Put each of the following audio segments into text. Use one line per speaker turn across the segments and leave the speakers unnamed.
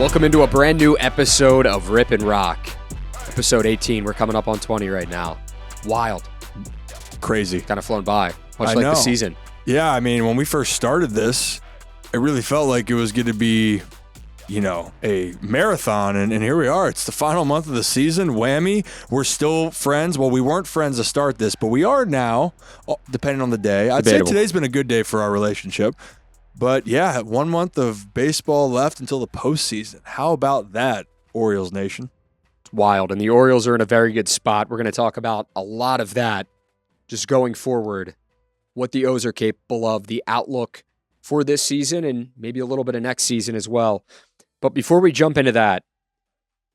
Welcome into a brand new episode of Rip and Rock. Episode 18. We're coming up on 20 right now. Wild.
Crazy.
Kind of flown by, much
I
like
know.
the season.
Yeah, I mean, when we first started this, it really felt like it was going to be, a marathon. And here we are. It's the final month of the season. Whammy. We're still friends. Well, we weren't friends to start this, but we are now, depending on the day. I'd say today's been a good day for our relationship. But yeah, 1 month of baseball left until the postseason. How about that, Orioles Nation?
It's wild. And the Orioles are in a very good spot. We're going to talk about a lot of that just going forward, what the O's are capable of, the outlook for this season, and maybe a little bit of next season as well. But before we jump into that,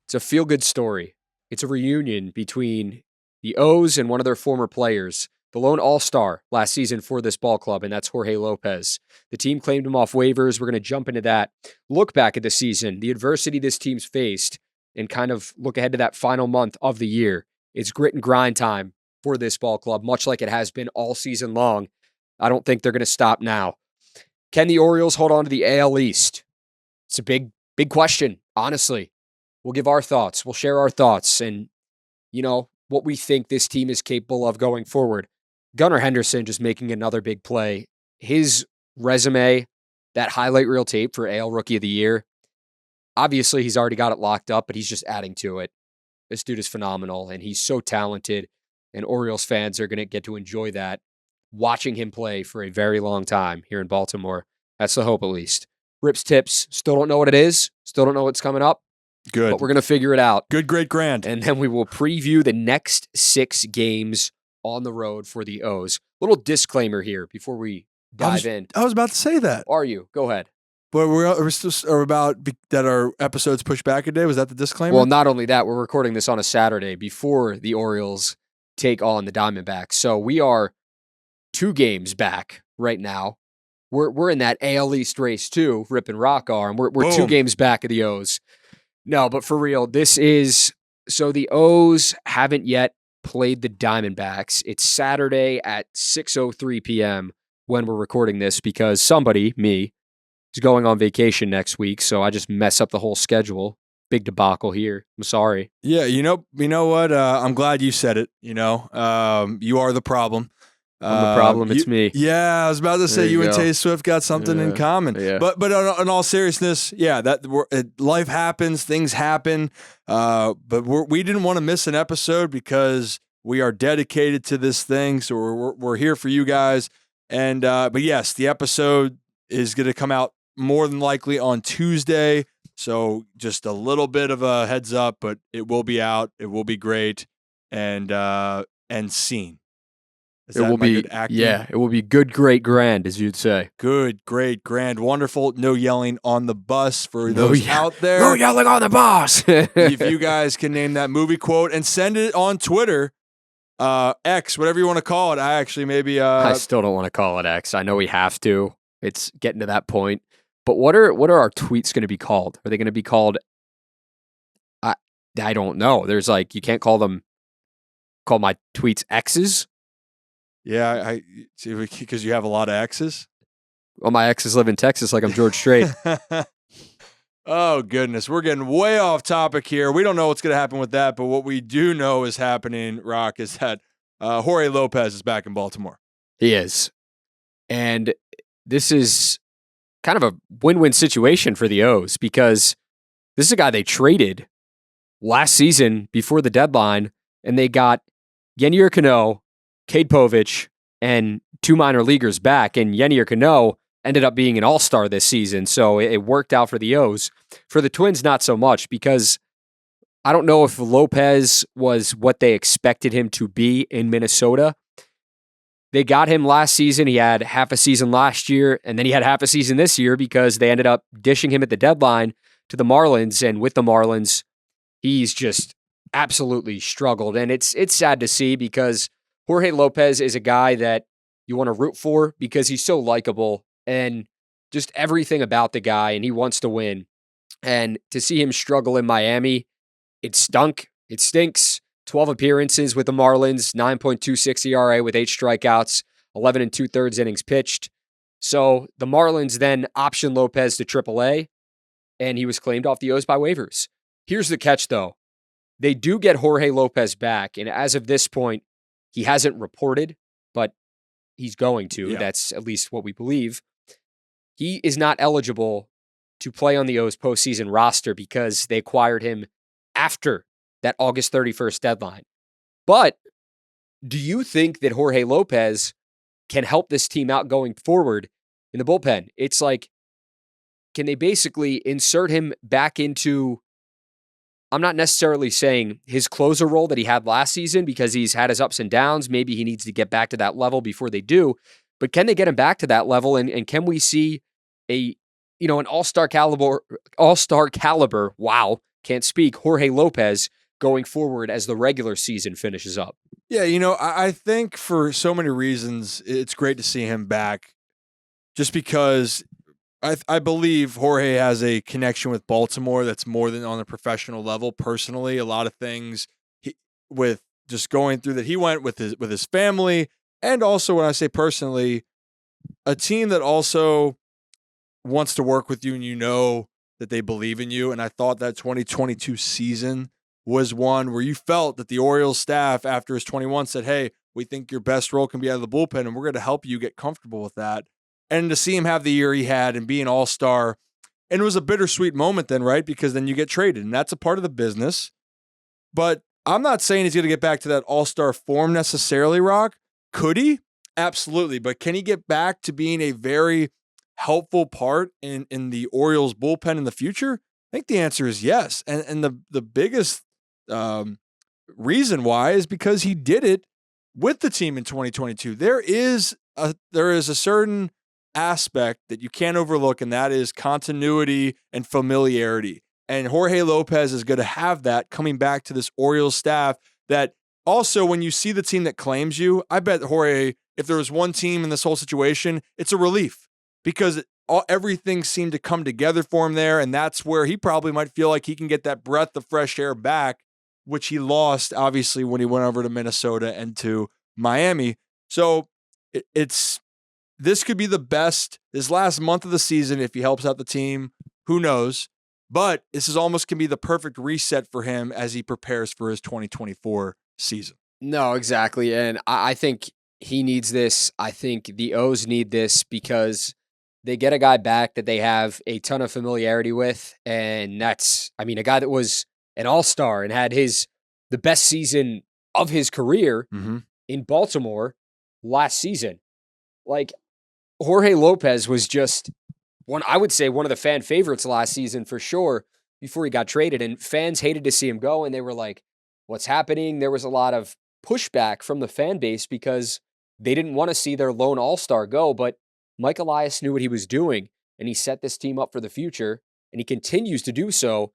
it's a feel-good story. It's a reunion between the O's and one of their former players, the lone all-star last season for this ball club, and that's Jorge Lopez. The team claimed him off waivers. We're going to jump into that, look back at the season, the adversity this team's faced, and kind of look ahead to that final month of the year. It's grit and grind time for this ball club, much like it has been all season long. I don't think they're going to stop now. Can the Orioles hold on to the AL East? It's a big question, honestly. We'll give our thoughts. We'll share our thoughts and, what we think this team is capable of going forward. Gunnar Henderson just making another big play. His resume, that highlight reel tape for AL Rookie of the Year, obviously he's already got it locked up, but he's just adding to it. This dude is phenomenal, and he's so talented, and Orioles fans are going to get to enjoy that, watching him play for a very long time here in Baltimore. That's the hope, at least. Rip's tips, still don't know what it is, still don't know what's coming up.
Good.
But we're going to figure it out.
Good, great, grand.
And then we will preview the next 6 games on the road for the O's. Little disclaimer here before we dive in.
I was about to say that.
Are you? Go ahead.
But we're still about that our episodes pushed back a day? Was that the disclaimer?
Well, not only that, we're recording this on a Saturday before the Orioles take on the Diamondbacks. So we are 2 games back right now. We're in that AL East race too, Rip and Rock are, and we're 2 games back of the O's. No, but for real, so the O's haven't yet played the Diamondbacks. It's Saturday at 6:03 p.m. when we're recording this because somebody, me, is going on vacation next week, so I just mess up the whole schedule. Big debacle here. I'm sorry.
Yeah, you know what? I'm glad you said it. You are the problem.
I'm the problem. It's me.
Yeah, I was about to say you and Tay Swift got something in common.
Yeah.
But in all seriousness, yeah, life happens, things happen. But we didn't want to miss an episode because we are dedicated to this thing. So we're here for you guys. And but yes, the episode is going to come out more than likely on Tuesday. So just a little bit of a heads up, but it will be out. It will be great and seen.
It will be, it will be good, great, grand, as you'd say.
Good, great, grand, wonderful. No yelling on the bus for those out there.
No yelling on the bus.
If you guys can name that movie quote and send it on Twitter, X, whatever you want to call it. I
still don't want to call it X. I know we have to. It's getting to that point. But what are our tweets going to be called? Are they going to be called? I don't know. There's you can't call my tweets X's.
Yeah, because you have a lot of X's.
Well, my exes live in Texas, like I'm George Strait.
Oh, goodness. We're getting way off topic here. We don't know what's going to happen with that, but what we do know is happening, Rock, is that Jorge Lopez is back in Baltimore.
He is. And this is kind of a win-win situation for the O's because this is a guy they traded last season before the deadline, and they got Yennier Cano, Cade Povich, and 2 minor leaguers back, and Yennier Cano ended up being an all-star this season, so it worked out for the O's. For the Twins, not so much, because I don't know if Lopez was what they expected him to be in Minnesota. They got him last season. He had half a season last year, and then he had half a season this year because they ended up dishing him at the deadline to the Marlins, and with the Marlins, he's just absolutely struggled, and it's sad to see because Jorge Lopez is a guy that you want to root for because he's so likable and just everything about the guy, and he wants to win. And to see him struggle in Miami, it stunk. It stinks. 12 appearances with the Marlins, 9.26 ERA with 8 strikeouts, 11 2/3 innings pitched. So the Marlins then option Lopez to AAA. and he was claimed off the O's by waivers. Here's the catch, though. They do get Jorge Lopez back, and as of this point, he hasn't reported, but he's going to.
Yeah.
That's at least what we believe. He is not eligible to play on the O's postseason roster because they acquired him after that August 31st deadline. But do you think that Jorge Lopez can help this team out going forward in the bullpen? It's like, can they basically insert him back into, I'm not necessarily saying his closer role that he had last season because he's had his ups and downs. Maybe he needs to get back to that level before they do. But can they get him back to that level? And can we see an all-star caliber, wow, can't speak, Jorge Lopez going forward as the regular season finishes up?
Yeah, I think for so many reasons, it's great to see him back just because I believe Jorge has a connection with Baltimore that's more than on a professional level. Personally, a lot of things with just going through that he went with his family, and also when I say personally, a team that also wants to work with you and that they believe in you. And I thought that 2022 season was one where you felt that the Orioles staff after his 21 said, hey, we think your best role can be out of the bullpen and we're going to help you get comfortable with that. And to see him have the year he had and be an all-star, and it was a bittersweet moment then, right? Because then you get traded, and that's a part of the business. But I'm not saying he's going to get back to that all-star form necessarily, Rock. Could he? Absolutely. But can he get back to being a very helpful part in the Orioles bullpen in the future? I think the answer is yes. And the biggest reason why is because he did it with the team in 2022. There is a certain aspect that you can't overlook, and that is continuity and familiarity. And Jorge Lopez is going to have that coming back to this Orioles staff. That also, when you see the team that claims you, I bet Jorge, if there was one team in this whole situation, it's a relief because everything seemed to come together for him there, and that's where he probably might feel like he can get that breath of fresh air back, which he lost, obviously, when he went over to Minnesota and to Miami. So this could be the best, this last month of the season, if he helps out the team, who knows? But this is almost can be the perfect reset for him as he prepares for his 2024 season.
No, exactly. And I think he needs this. I think the O's need this because they get a guy back that they have a ton of familiarity with. And that's, a guy that was an all-star and had the best season of his career in Baltimore last season. Like, Jorge Lopez was just one of the fan favorites last season for sure before he got traded, and fans hated to see him go, and they were like, what's happening? There was a lot of pushback from the fan base because they didn't want to see their lone all-star go, but Mike Elias knew what he was doing, and he set this team up for the future, and he continues to do so,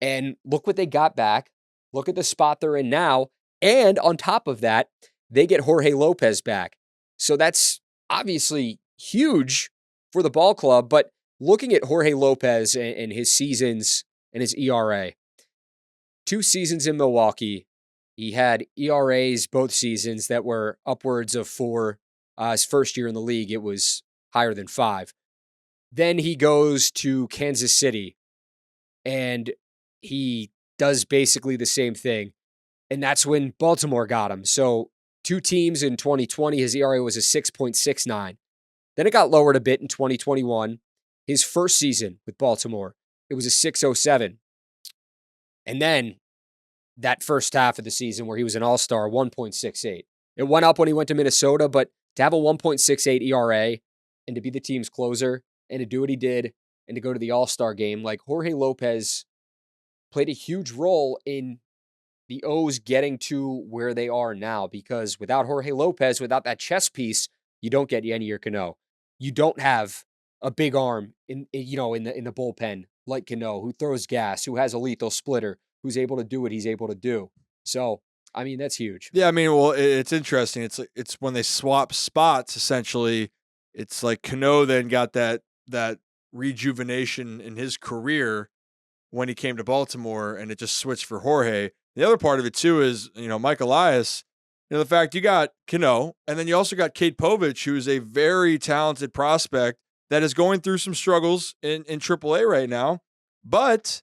and look what they got back. Look at the spot they're in now, and on top of that, they get Jorge Lopez back. So that's obviously huge for the ball club, but looking at Jorge Lopez and his seasons and his ERA, 2 seasons in Milwaukee, he had ERAs both seasons that were upwards of 4. His first year in the league, it was higher than 5. Then he goes to Kansas City, and he does basically the same thing, and that's when Baltimore got him. So 2 teams in 2020, his ERA was a 6.69. Then it got lowered a bit in 2021. His first season with Baltimore, it was a 6.07. And then that first half of the season where he was an all-star, 1.68. It went up when he went to Minnesota, but to have a 1.68 ERA and to be the team's closer and to do what he did and to go to the all-star game, like Jorge Lopez played a huge role in the O's getting to where they are now, because without Jorge Lopez, without that chess piece, you don't get Yennier Cano. You don't have a big arm in the bullpen like Cano, who throws gas, who has a lethal splitter, who's able to do what he's able to do. So, that's huge.
Yeah, well, it's interesting. It's when they swap spots, essentially. It's like Cano then got that rejuvenation in his career when he came to Baltimore, and it just switched for Jorge. The other part of it, too, is, Mike Elias, the fact you got Cano, and then you also got Kate Povich, who's a very talented prospect that is going through some struggles in AAA right now. but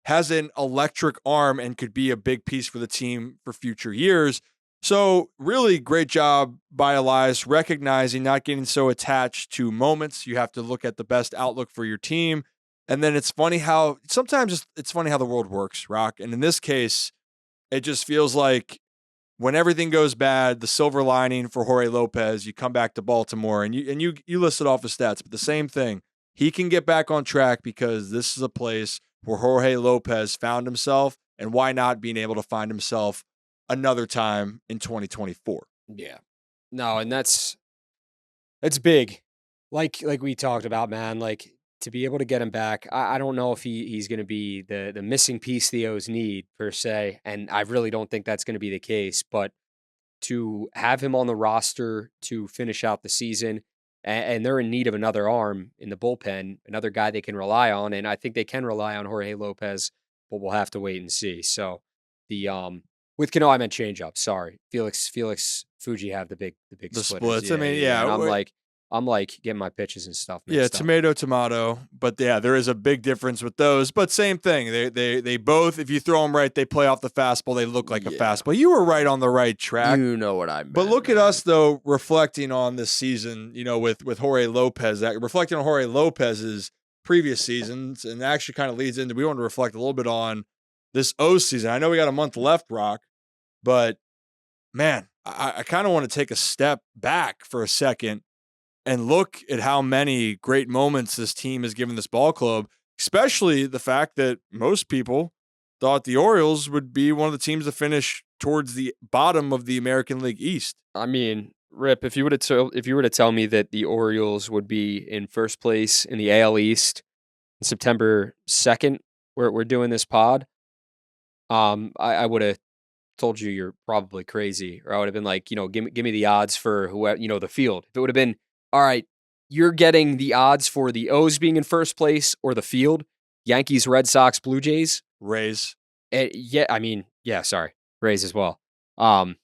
has an electric arm and could be a big piece for the team for future years. So really great job by Elias, recognizing, not getting so attached to moments. You have to look at the best outlook for your team. And then it's funny how sometimes it's funny how the world works, Rock. And in this case, it just feels like when everything goes bad, the silver lining for Jorge Lopez, you come back to Baltimore and you listed off his stats, but the same thing. He can get back on track because this is a place where Jorge Lopez found himself, and why not being able to find himself another time in 2024?
Yeah. No, and that's big. Like we talked about, man, like to be able to get him back, I don't know if he's going to be the missing piece the O's need per se, and I really don't think that's going to be the case, but to have him on the roster to finish out the season, and they're in need of another arm in the bullpen, another guy they can rely on, and I think they can rely on Jorge Lopez, but we'll have to wait and see. So the with Cano, I meant changeup. Sorry, Felix Fuji have the big
The
splitters.
splits. I mean, yeah.
And I'm like getting my pitches and stuff mixed
Yeah,
up.
tomato. But yeah, there is a big difference with those. But same thing. They both, if you throw them right, they play off the fastball. They look like a fastball. You were right on the right track.
You know what I meant.
But look at us, though, reflecting on this season, with Jorge Lopez, reflecting on Jorge Lopez's previous seasons, and actually kind of leads into, we want to reflect a little bit on this O's season. I know we got a month left, Rock, but man, I kind of want to take a step back for a second and look at how many great moments this team has given this ball club, especially the fact that most people thought the Orioles would be one of the teams to finish towards the bottom of the American League East.
I mean, Rip, if you were to tell me that the Orioles would be in first place in the AL East on September 2nd, we're doing this pod, I would have told you you're probably crazy, or I would have been like, give me the odds for whoever, the field. If it would have been, all right, you're getting the odds for the O's being in first place or the field, Yankees, Red Sox, Blue Jays,
Rays.
Sorry, Rays as well. The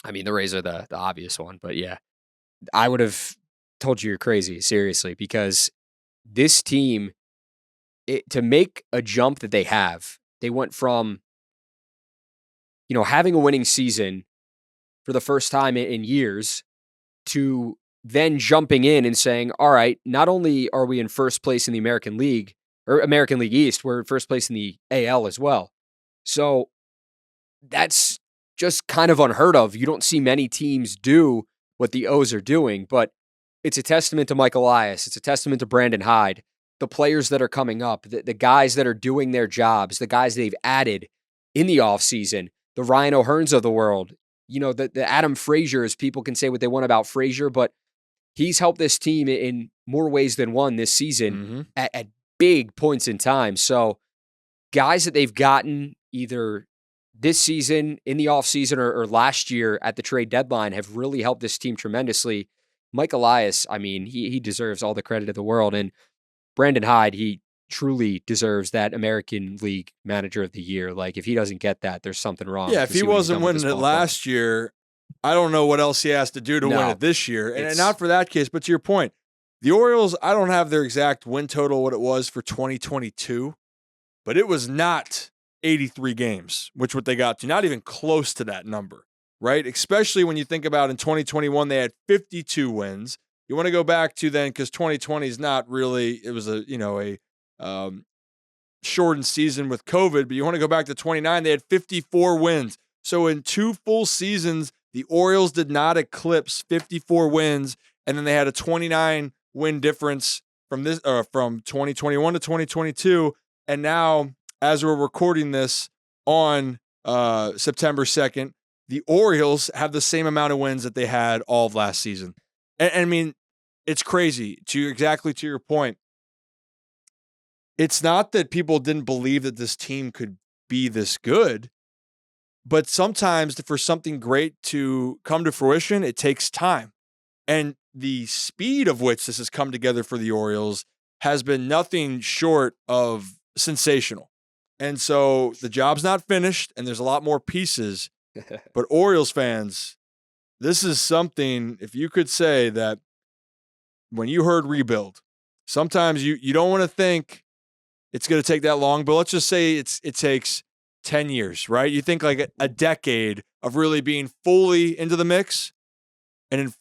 Rays are the obvious one, but yeah, I would have told you you're crazy, seriously, because this team, to make a jump that they went from, having a winning season for the first time in years to then jumping in and saying, all right, not only are we in first place in the American League or American League East, we're in first place in the AL as well. So that's just kind of unheard of. You don't see many teams do what the O's are doing, but it's a testament to Mike Elias. It's a testament to Brandon Hyde, the players that are coming up, the guys that are doing their jobs, the guys they've added in the offseason, the Ryan O'Hearns of the world, the Adam Frazier's. People can say what they want about Frazier, but he's helped this team in more ways than one this season at big points in time. So guys that they've gotten either this season, in the offseason, or last year at the trade deadline have really helped this team tremendously. Mike Elias, he deserves all the credit of the world. And Brandon Hyde, he truly deserves that American League Manager of the Year. Like, if he doesn't get that, there's something wrong.
Yeah, if he wasn't winning it last year, I don't know what else he has to do to win it this year. And not for that case, but to your point, the Orioles, I don't have their exact win total, what it was for 2022, but it was not 83 games, which what they got to, not even close to that number, right? Especially when you think about in 2021, they had 52 wins. You want to go back to then, because 2020 is not really, it was a shortened season with COVID, but you want to go back to 29, they had 54 wins. So in 2 full seasons, the Orioles did not eclipse 54 wins, and then they had a 29 win difference from 2021 to 2022, and now, as we're recording this on September 2nd, the Orioles have the same amount of wins that they had all of last season. And it's crazy. Exactly to your point, it's not that people didn't believe that this team could be this good, but sometimes for something great to come to fruition, it takes time. And the speed of which this has come together for the Orioles has been nothing short of sensational. And so the job's not finished, and there's a lot more pieces. But Orioles fans, this is something, if you could say that when you heard rebuild, sometimes you don't want to think it's going to take that long, but let's just say it takes 10 years, right? You think like a decade of really being fully into the mix, and in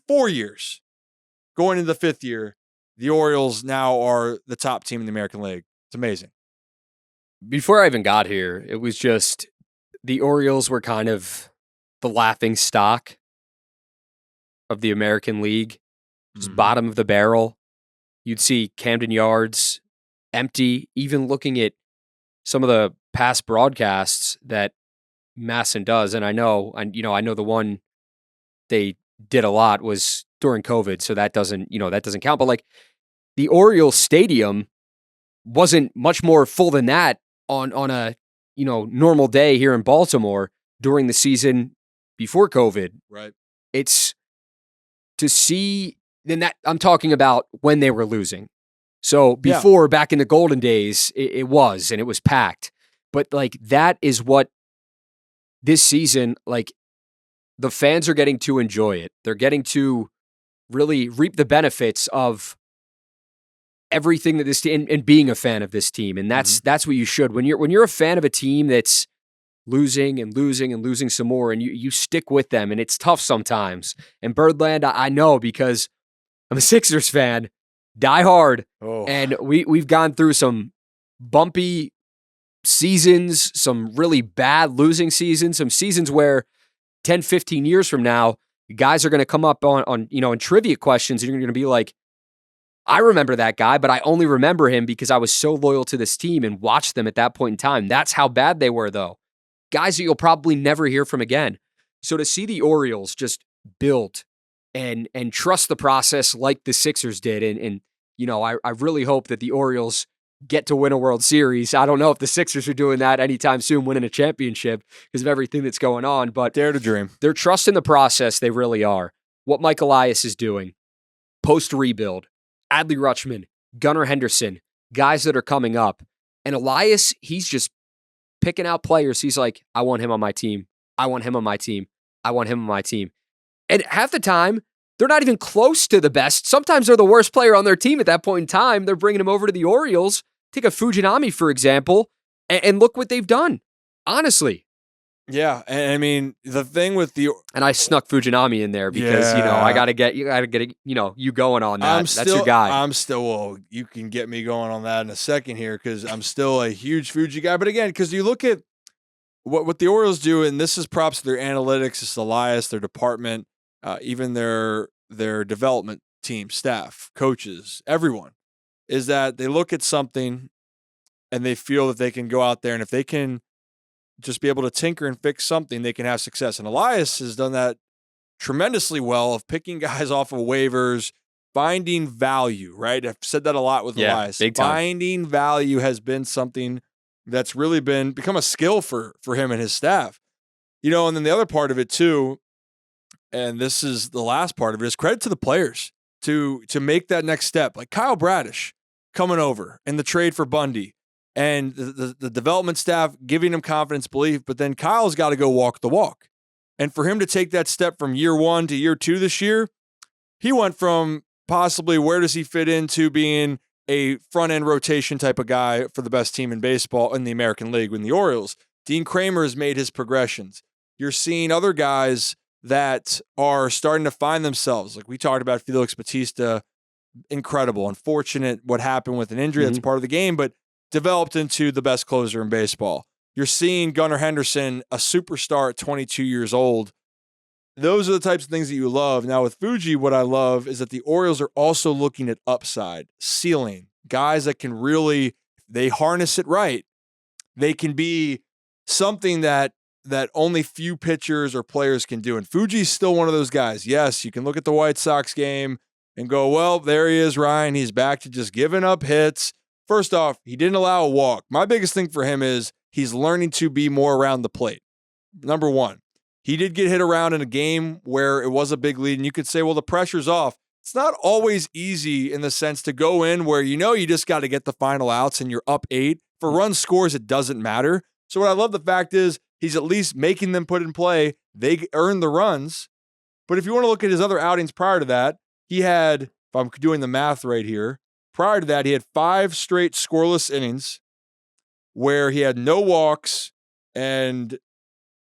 4 years, going into the 5th year, the Orioles now are the top team in the American League. It's amazing.
Before I even got here, it was just the Orioles were kind of the laughing stock of the American League, just bottom of the barrel. You'd see Camden Yards empty, even looking at some of the past broadcasts that Masson does. And I know the one they did a lot was during COVID, so that doesn't count. But like the Orioles stadium wasn't much more full than that on a normal day here in Baltimore during the season before COVID.
Right.
It's to see then that I'm talking about when they were losing. So before, back in the golden days, it was packed. But like that is what this season, like the fans are getting to enjoy it. They're getting to really reap the benefits of everything that this team and being a fan of this team. And that's what you should. When you're a fan of a team that's losing and losing and losing some more, and you stick with them, and it's tough sometimes. And Birdland, I know because I'm a Sixers fan, die hard.
Oh.
And we've gone through some bumpy seasons, some really bad losing seasons, some seasons where 10, 15 years from now, guys are going to come up on in trivia questions, and you're going to be like, I remember that guy, but I only remember him because I was so loyal to this team and watched them at that point in time. That's how bad they were, though. Guys that you'll probably never hear from again. So to see the Orioles just build and trust the process like the Sixers did, and I really hope that the Orioles get to win a World Series. I don't know if the Sixers are doing that anytime soon, winning a championship because of everything that's going on, but
dare to dream.
They're trusting the process. They really are. What Mike Elias is doing, post-rebuild, Adley Rutschman, Gunnar Henderson, guys that are coming up. And Elias, he's just picking out players. He's like, I want him on my team. I want him on my team. I want him on my team. And half the time, they're not even close to the best. Sometimes they're the worst player on their team at that point in time. They're bringing him over to the Orioles. Take a Fujinami, for example, and look what they've done. Honestly.
Yeah, and I mean, the thing with the...
And I snuck Fujinami in there because, I got to get you going on that. That's your guy.
Well, you can get me going on that in a second here because I'm still a huge Fuji guy. But again, because you look at what the Orioles do, and this is props to their analytics, it's Elias, their department, even their development team, staff, coaches, everyone, is that they look at something and they feel that they can go out there, and if they can just be able to tinker and fix something, they can have success. And Elias has done that tremendously well of picking guys off of waivers, finding value, right? I've said that a lot with Elias.
Big time.
Finding value has been something that's really become a skill for him and his staff. And then the other part of it too, and this is the last part of it, is credit to the players to make that next step. Like Kyle Bradish coming over in the trade for Bundy, and the development staff giving him confidence, belief, but then Kyle's got to go walk the walk. And for him to take that step from year 1 to year 2 this year, he went from possibly where does he fit into being a front-end rotation type of guy for the best team in baseball in the American League in the Orioles. Dean Kramer has made his progressions. You're seeing other guys that are starting to find themselves. Like we talked about Felix Bautista, incredible. Unfortunate what happened with an injury. That's part of the game, but developed into the best closer in baseball. You're seeing Gunnar Henderson, a superstar at 22 years old. Those are the types of things that you love. Now with Fuji, what I love is that the Orioles are also looking at upside, ceiling, guys that can really, they harness it right. They can be something that only few pitchers or players can do. And Fuji's still one of those guys. Yes, you can look at the White Sox game and go, well, there he is, Ryan. He's back to just giving up hits. First off, he didn't allow a walk. My biggest thing for him is he's learning to be more around the plate. Number one, he did get hit around in a game where it was a big lead, and you could say, well, the pressure's off. It's not always easy in the sense to go in where you just got to get the final outs and you're up 8. For run scores, it doesn't matter. So what I love the fact is he's at least making them put in play. They earn the runs. But if you want to look at his other outings prior to that, he had, if I'm doing the math right here, Prior to that, he had 5 straight scoreless innings where he had no walks and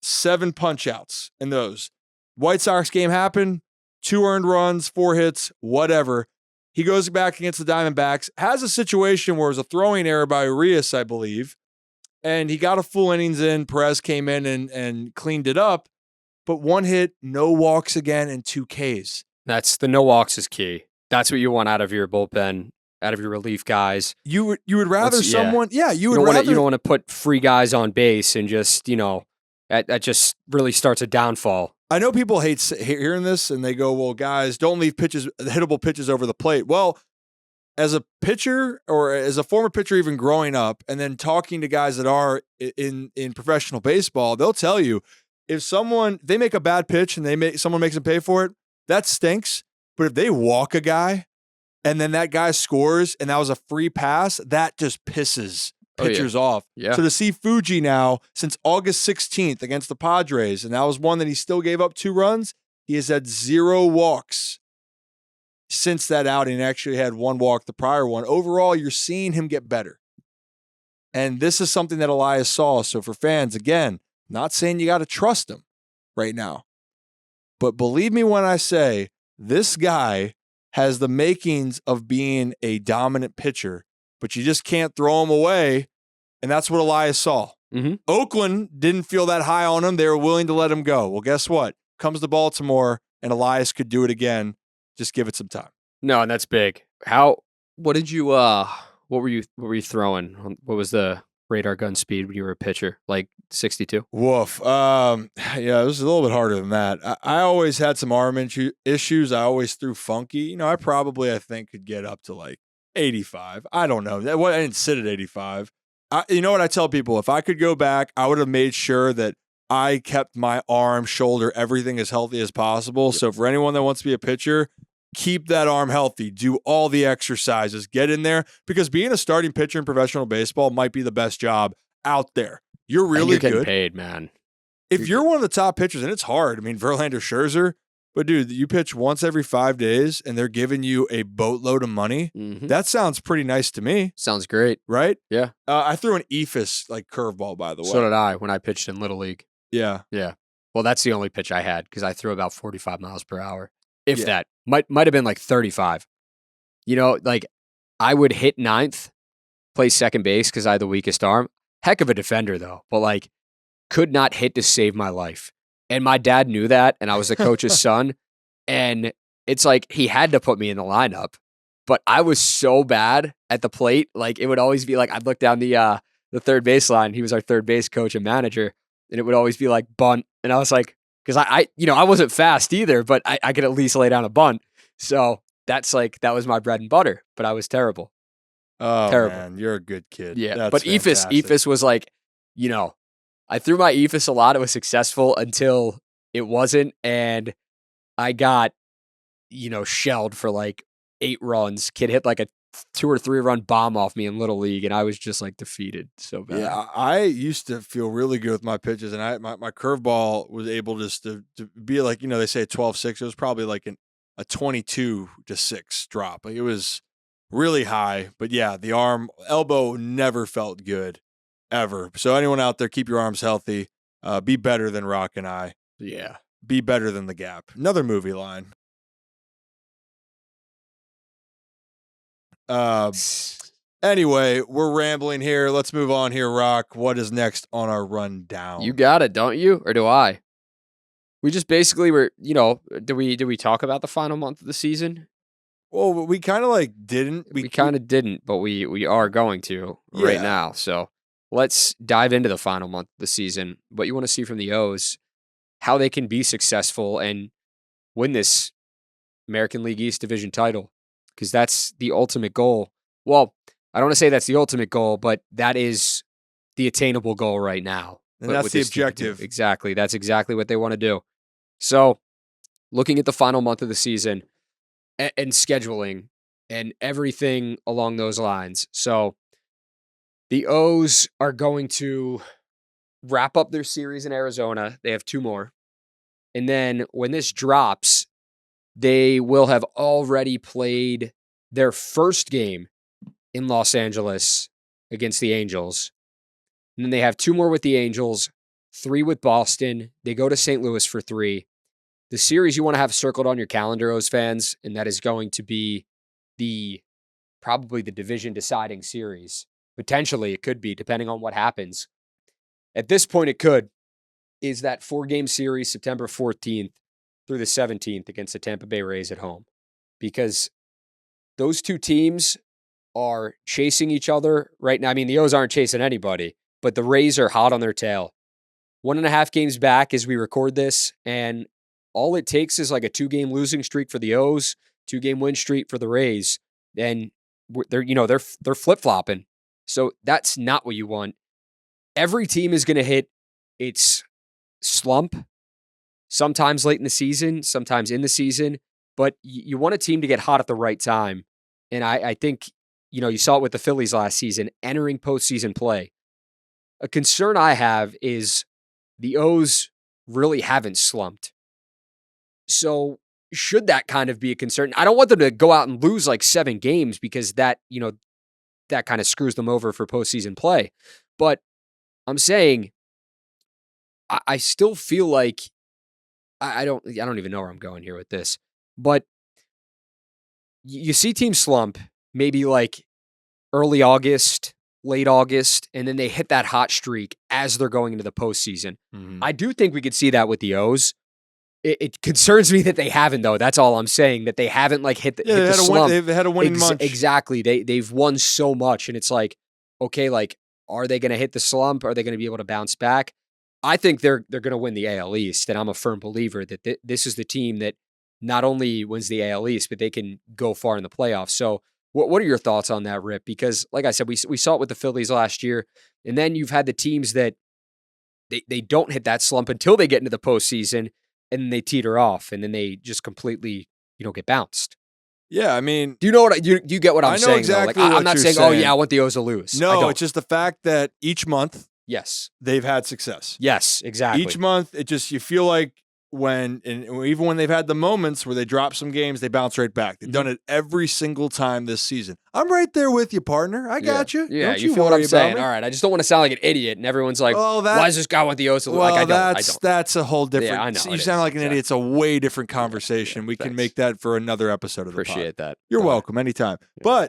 7 punch-outs in those. White Sox game happened, 2 earned runs, 4 hits, whatever. He goes back against the Diamondbacks, has a situation where it was a throwing error by Urias, I believe, and he got a full innings in. Perez came in and cleaned it up, but 1 hit, no walks again, and 2 Ks.
That's the no walks is key. That's what you want out of your bullpen, out of your relief guys.
You would rather someone, you
don't want to put free guys on base and just, that just really starts a downfall.
I know people hate hearing this and they go, well, guys, don't leave hittable pitches over the plate. Well, as a pitcher or as a former pitcher, even growing up, and then talking to guys that are in professional baseball, they'll tell you if they make a bad pitch and someone makes them pay for it, that stinks. But if they walk a guy and then that guy scores and that was a free pass, that just pisses pitchers off.
Yeah.
So to see Fuji now since August 16th against the Padres, and that was one that he still gave up 2 runs, he has had 0 walks since that outing. Actually had 1 walk the prior one. Overall, you're seeing him get better. And this is something that Elias saw. So for fans, again, not saying you got to trust him right now, but believe me when I say this guy has the makings of being a dominant pitcher, but you just can't throw him away. And that's what Elias saw.
Mm-hmm.
Oakland didn't feel that high on him. They were willing to let him go. Well, guess what? Comes to Baltimore, and Elias could do it again. Just give it some time.
No, and that's big. What did you, what were you throwing? What was the radar gun speed when you were a pitcher? Like 62?
Woof. Yeah, it was a little bit harder than that. I always had some arm issues. I always threw funky. I think could get up to like 85. I don't know. I didn't sit at 85. You know what I tell people? If I could go back, I would have made sure that I kept my arm, shoulder, everything as healthy as possible. So for anyone that wants to be a pitcher, keep that arm healthy. Do all the exercises. Get in there. Because being a starting pitcher in professional baseball might be the best job out there. You're really
getting
good.
Paid, man.
If you're one of the top pitchers, and it's hard. I mean, Verlander, Scherzer. But, dude, you pitch once every 5 days, and they're giving you a boatload of money.
Mm-hmm.
That sounds pretty nice to me.
Sounds great.
Right?
Yeah.
I threw an ephus, curveball, by the way.
So did I when I pitched in Little League.
Yeah.
Yeah. Well, that's the only pitch I had because I threw about 45 miles per hour. If that. Might have been like 35. I would hit 9th, play second base because I had the weakest arm. Heck of a defender, though. But, could not hit to save my life. And my dad knew that, and I was the coach's son. And it's like he had to put me in the lineup. But I was so bad at the plate. It would always be I'd look down the third baseline. He was our third base coach and manager. And it would always be bunt. And I was because I wasn't fast either, but I could at least lay down a bunt. So that's that was my bread and butter. But I was terrible.
Oh,
terrible.
Man, you're a good kid.
Yeah.
That's
but ephus was I threw my ephus a lot. It was successful until it wasn't. And I got, shelled for 8 runs. Kid hit a 2 or 3 run bomb off me in Little League, and I was just defeated so bad.
Yeah, I used to feel really good with my pitches, and my curveball was able just to be they say a 12-6. It was probably a 22-6 drop. It was really high, but yeah, the elbow never felt good ever. So anyone out there, keep your arms healthy. Be better than Rock and I.
Yeah.
Be better than the Gap. Another movie line. Anyway, we're rambling here. Let's move on here, Rock. What is next on our rundown?
You got it, don't you? Or do I? We just basically were, do we talk about the final month of the season?
Well, we kind of didn't.
We kind of didn't, but we are going to right now. So let's dive into the final month of the season. What you want to see from the O's, how they can be successful and win this American League East Division title, because that's the ultimate goal. Well, I don't want to say that's the ultimate goal, but that is the attainable goal right now.
And that's the objective.
Exactly. That's exactly what they want to do. So looking at the final month of the season and scheduling and everything along those lines. So the O's are going to wrap up their series in Arizona. They have 2 more. And then when this drops, they will have already played their first game in Los Angeles against the Angels. And then they have 2 more with the Angels, 3 with Boston. They go to St. Louis for 3. The series you want to have circled on your calendar, O's fans, and that is going to be probably the division deciding series. Potentially it could be, depending on what happens. At this point it could, is that 4-game series September 14th through the 17th against the Tampa Bay Rays at home. Because those 2 teams are chasing each other right now. I mean, the O's aren't chasing anybody, but the Rays are hot on their tail. 1.5 games back as we record this, and all it takes is like a 2-game losing streak for the O's, 2-game win streak for the Rays, and they're flip-flopping. So that's not what you want. Every team is going to hit its slump, sometimes late in the season, sometimes in the season, but you want a team to get hot at the right time. And I think, you saw it with the Phillies last season, entering postseason play. A concern I have is the O's really haven't slumped. So should that kind of be a concern? I don't want them to go out and lose like 7 games because that kind of screws them over for postseason play. But I'm saying I still feel like I don't even know where I'm going here with this, but you see teams slump maybe like early August, late August, and then they hit that hot streak as they're going into the postseason.
Mm-hmm.
I do think we could see that with the O's. It concerns me that they haven't, though. That's all I'm saying, that they haven't like hit the slump.
They've had a winning month.
Exactly. They've won so much, and it's like, okay, like, are they going to hit the slump? Are they going to be able to bounce back? I think they're going to win the AL East, and I'm a firm believer that this is the team that not only wins the AL East, but they can go far in the playoffs. So what are your thoughts on that, Rip? Because like I said, we saw it with the Phillies last year, and then you've had the teams that they don't hit that slump until they get into the postseason, and then they teeter off, and then they just completely, get bounced.
Yeah, I mean,
do you know what you get what I'm saying? I know
exactly
like,
what
I'm not saying,
saying.
oh yeah, I want the O's to lose.
No, it's just the fact that each month,
yes,
they've had success.
Yes, exactly.
Each month, you feel like even when they've had the moments where they drop some games, they bounce right back. They've done it every single time this season. I'm right there with you, partner. I got you.
Yeah,
don't
you feel what I'm saying. All right, I just don't want to sound like an idiot, and everyone's like, why does this guy want the O's to lose?
Well,
like, I don't.
That's a whole different.
Yeah, I know.
You sound like an idiot. It's a way different conversation. We can make that for another episode of the pod.
Appreciate that.
You're welcome anytime. Yeah,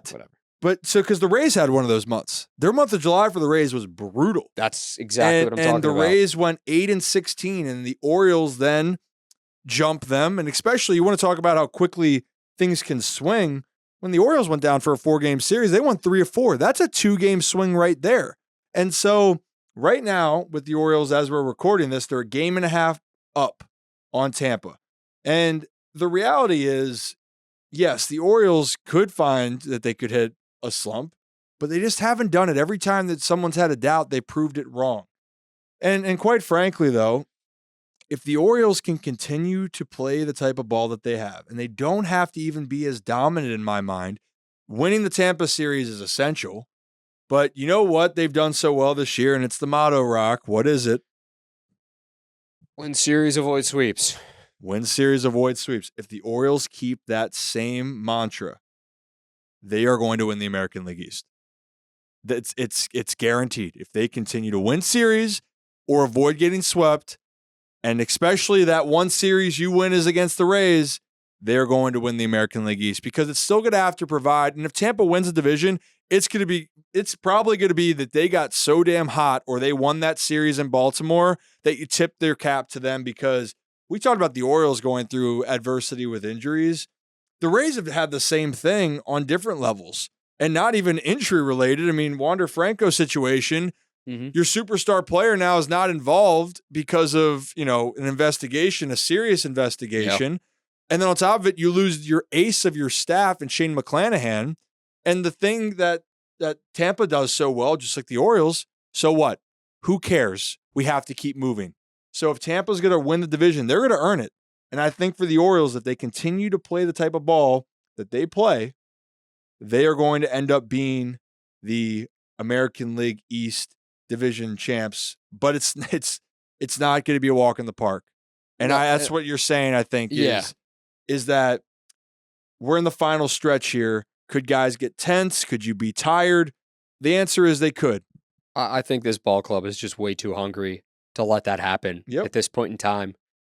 because the Rays had one of those months. Their month of July for the Rays was brutal.
That's exactly what I'm talking about.
And the Rays went 8-16, and the Orioles then jump them. And especially, you want to talk about how quickly things can swing. When the Orioles went down for a 4-game series, they won 3 of 4. That's a 2-game swing right there. And so right now with the Orioles, as we're recording this, they're a 1.5 games up on Tampa. And the reality is, yes, the Orioles could find that they could hit a slump, but they just haven't done it. Every time that someone's had a doubt, they proved it wrong. And quite frankly, though, if the Orioles can continue to play the type of ball that they have, and they don't have to even be as dominant in my mind, winning the Tampa series is essential. But you know what? They've done so well this year, and it's the motto, Rock. What is it?
Win series, avoid sweeps.
Win series, avoid sweeps. If the Orioles keep that same mantra, they are going to win the American League East. It's guaranteed. If they continue to win series or avoid getting swept, and especially that one series you win is against the Rays, they're going to win the American League East because it's still going to have to provide. And if Tampa wins the division, it's probably going to be that they got so damn hot or they won that series in Baltimore that you tip their cap to them, because we talked about the Orioles going through adversity with injuries. The Rays have had the same thing on different levels and not even injury related. I mean, Wander Franco's situation, your superstar player now is not involved because of, an investigation, a serious investigation. Yep. And then on top of it, you lose your ace of your staff and Shane McClanahan. And the thing that Tampa does so well, just like the Orioles, so what? Who cares? We have to keep moving. So if Tampa's going to win the division, they're going to earn it. And I think for the Orioles, if they continue to play the type of ball that they play, they are going to end up being the American League East division champs. But it's not going to be a walk in the park. And that's what you're saying, I think, is that we're in the final stretch here. Could guys get tense? Could you be tired? The answer is they could.
I think this ball club is just way too hungry to let that happen at this point in time.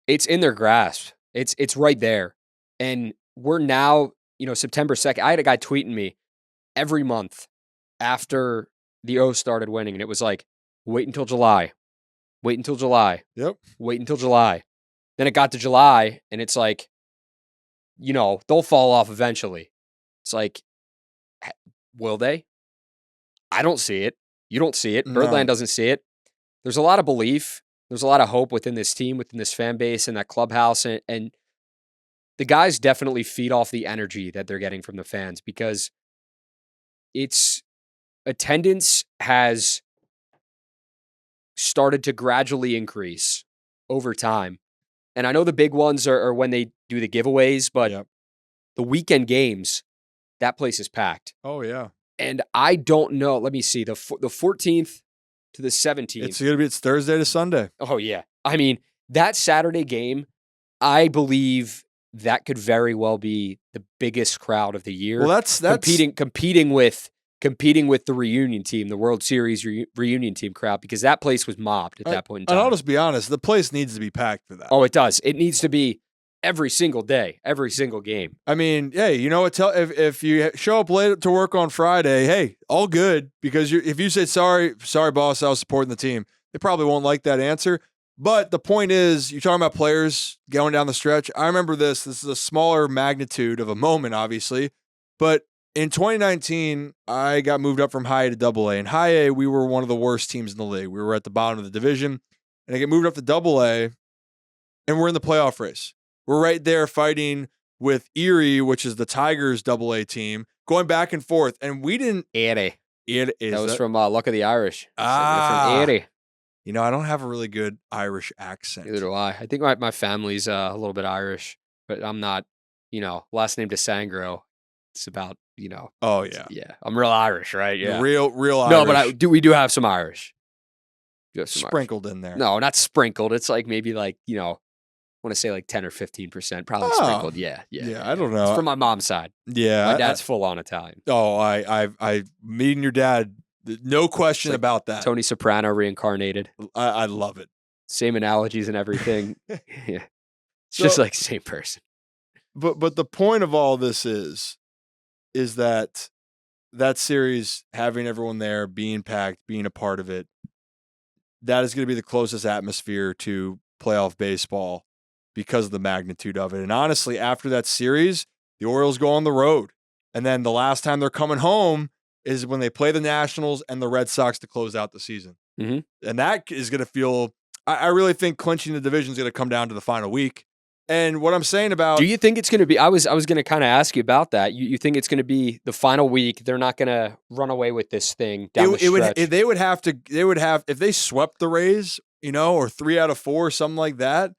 It's in their grasp. It's right there. And we're now, September 2nd. I had a guy tweeting me every month after the O's started winning, and it was like, wait until July. Wait until July.
Yep.
Wait until July. Then it got to July, and it's like, they'll fall off eventually. It's like, will they? I don't see it. You don't see it. Birdland doesn't see it. There's a lot of belief. There's a lot of hope within this team, within this fan base, and that clubhouse. And the guys definitely feed off the energy that they're getting from the fans because attendance has started to gradually increase over time. And I know the big ones are when they do the giveaways, but the weekend games, that place is packed.
Oh, yeah.
And I don't know. Let me see. The 14th to the 17th.
It's Thursday to Sunday.
Oh, yeah. I mean, that Saturday game, I believe that could very well be the biggest crowd of the year.
Well, that's
competing with the reunion team, the World Series reunion team crowd, because that place was mobbed at that point in time.
And I'll just be honest, the place needs to be packed for that.
Oh, it does. It needs to be every single day, every single game.
I mean, hey, you know what? If you show up late to work on Friday, hey, all good. Because if you say sorry, boss, I was supporting the team, they probably won't like that answer. But the point is, you're talking about players going down the stretch. I remember this. This is a smaller magnitude of a moment, obviously. But in 2019, I got moved up from high A to double A. In high A, we were one of the worst teams in the league. We were at the bottom of the division. And I get moved up to double A, and we're in the playoff race. We're right there fighting with Erie, which is the Tigers double A team, going back and forth. And we didn't.
Erie.
That
was from Luck of the Irish.
From
Erie.
I don't have a really good Irish accent.
Neither do I. I think my family's a little bit Irish, but I'm not, last name DeSangro. It's about,
Oh, yeah.
Yeah. I'm real Irish, right? Yeah.
Real Irish.
No, but we do have some Irish.
Sprinkled in there.
No, not sprinkled. It's like maybe I want to say 10 or 15%. Probably sprinkled. Yeah.
I don't know.
It's from my mom's side.
Yeah.
My dad's full on Italian.
Oh, I meeting your dad. No question about that.
Tony Soprano reincarnated.
I love it.
Same analogies and everything. Yeah. It's just like same person.
But the point of all this is that series, having everyone there, being packed, being a part of it, that is going to be the closest atmosphere to playoff baseball because of the magnitude of it. And honestly, after that series, the Orioles go on the road. And then the last time they're coming home is when they play the Nationals and the Red Sox to close out the season.
Mm-hmm.
And that is going to feel, I really think clinching the division is going to come down to the final week. And what I'm saying about...
Do you think it's going to be... I was going to kind of ask you about that. You think it's going to be the final week? They're not going to run away with this thing down the stretch?
They would have, if they swept the Rays, or 3 out of 4, something like that,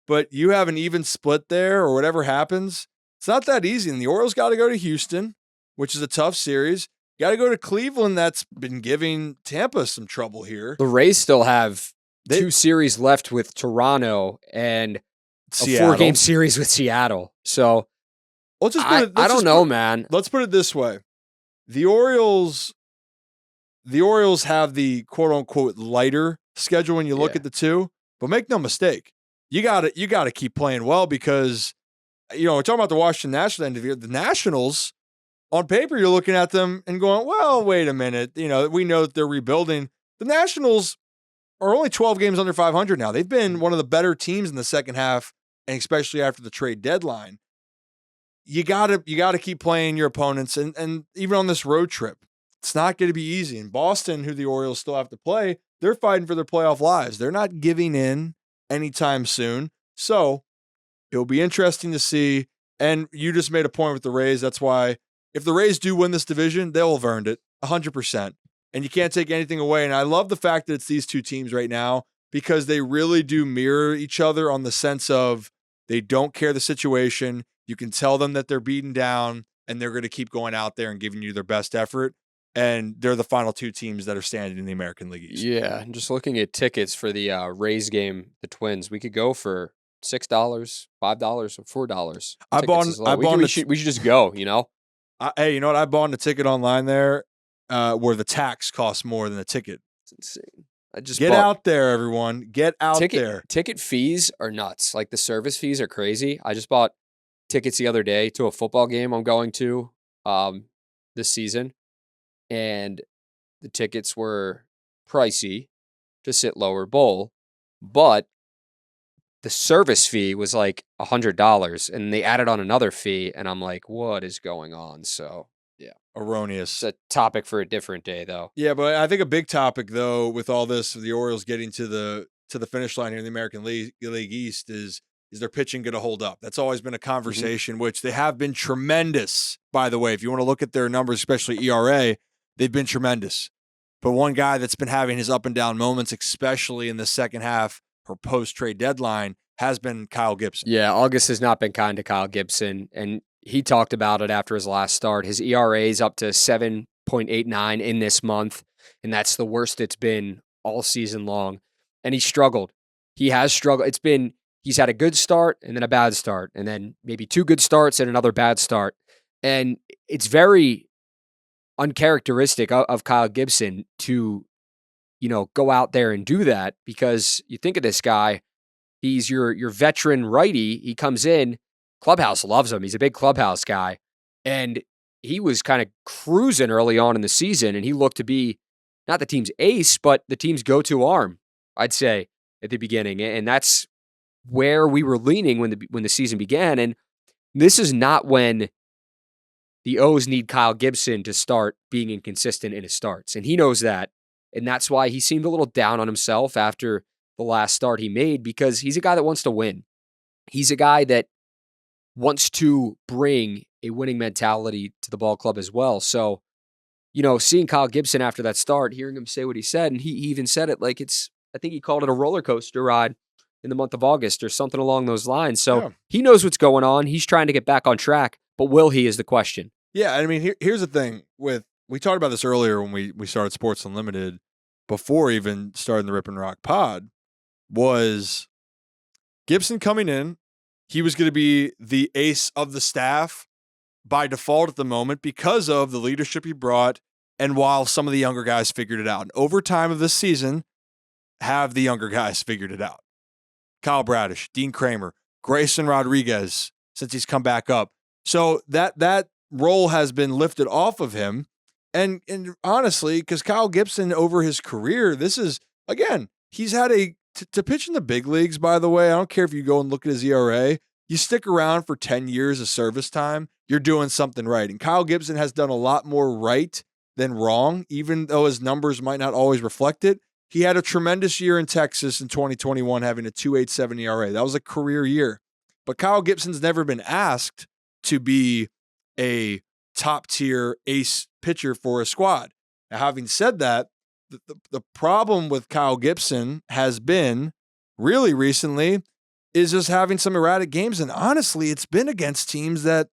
but you have an even split there or whatever happens, it's not that easy. And the Orioles got to go to Houston, which is a tough series. Got to go to Cleveland. That's been giving Tampa some trouble here.
The Rays still have 2 series left with Toronto and
Seattle.
A 4-game series with Seattle. So I don't know, man.
Let's put it this way. The Orioles have the quote unquote lighter schedule when you look at the two, but make no mistake. You got to keep playing well because, we're talking about the Washington Nationals end of the year. The Nationals, on paper, you're looking at them and going, well, wait a minute. We know that they're rebuilding. The Nationals are only 12 games under 500 now. They've been one of the better teams in the second half, and especially after the trade deadline. You gotta keep playing your opponents, and even on this road trip, it's not going to be easy. In Boston, who the Orioles still have to play, they're fighting for their playoff lives. They're not giving in anytime soon. So it'll be interesting to see. And you just made a point with the Rays. That's why if the Rays do win this division, they'll have earned it 100%. And you can't take anything away. And I love the fact that it's these two teams right now because they really do mirror each other on the sense of they don't care the situation. You can tell them that they're beaten down and they're going to keep going out there and giving you their best effort. And they're the final 2 teams that are standing in the American League East.
Yeah, and just looking at tickets for the Rays game, the Twins, we could go for $6, $5, or $4. We should just go,
Hey, you know what? I bought a ticket online there where the tax costs more than the ticket.
It's insane. I just
Get out there, everyone. Get out there.
Ticket fees are nuts. Like the service fees are crazy. I just bought tickets the other day to a football game I'm going to this season, and the tickets were pricey to sit lower bowl, but the service fee was like $100, and they added on another fee, and I'm like, what is going on? So yeah,
erroneous.
It's a topic for a different day, though.
Yeah, but I think a big topic though with all this, the Orioles getting to the finish line here in the American League East is their pitching going to hold up? That's always been a conversation, which they have been tremendous, by the way. If you want to look at their numbers, especially ERA, they've been tremendous. But one guy that's been having his up and down moments, especially in the second half or post-trade deadline, has been Kyle Gibson.
Yeah, August has not been kind to Kyle Gibson, and he talked about it after his last start. His ERA is up to 7.89 in this month, and that's the worst it's been all season long. And he struggled. He has struggled. He's had a good start and then a bad start, and then maybe two good starts and another bad start. And it's very uncharacteristic of Kyle Gibson to, go out there and do that, because you think of this guy, he's your veteran righty. He comes in, clubhouse loves him. He's a big clubhouse guy. And he was kind of cruising early on in the season, and he looked to be not the team's ace, but the team's go-to arm, I'd say, at the beginning. And that's where we were leaning when the season began. And this is not when the O's need Kyle Gibson to start being inconsistent in his starts. And he knows that. And that's why he seemed a little down on himself after the last start he made, because he's a guy that wants to win. He's a guy that wants to bring a winning mentality to the ball club as well. So, seeing Kyle Gibson after that start, hearing him say what he said, and he even said it like I think he called it a roller coaster ride in the month of August or something along those lines. So He knows what's going on. He's trying to get back on track, but will he is the question.
Yeah, I mean, here's the thing. We talked about this earlier when we started Sports Unlimited, before even starting the Rip and Rock pod, was Gibson coming in. He was going to be the ace of the staff by default at the moment because of the leadership he brought, and while some of the younger guys figured it out. And over time of this season, have the younger guys figured it out. Kyle Bradish, Dean Kramer, Grayson Rodriguez, since he's come back up. So that role has been lifted off of him. And honestly, because Kyle Gibson over his career, this is, again, he's had to pitch in the big leagues, by the way. I don't care if you go and look at his ERA. You stick around for 10 years of service time, you're doing something right. And Kyle Gibson has done a lot more right than wrong, even though his numbers might not always reflect it. He had a tremendous year in Texas in 2021, having a 2.87 ERA. That was a career year. But Kyle Gibson's never been asked to be a top-tier ace pitcher for a squad. Now, having said that, the problem with Kyle Gibson has been, really recently, is just having some erratic games. And honestly, it's been against teams that,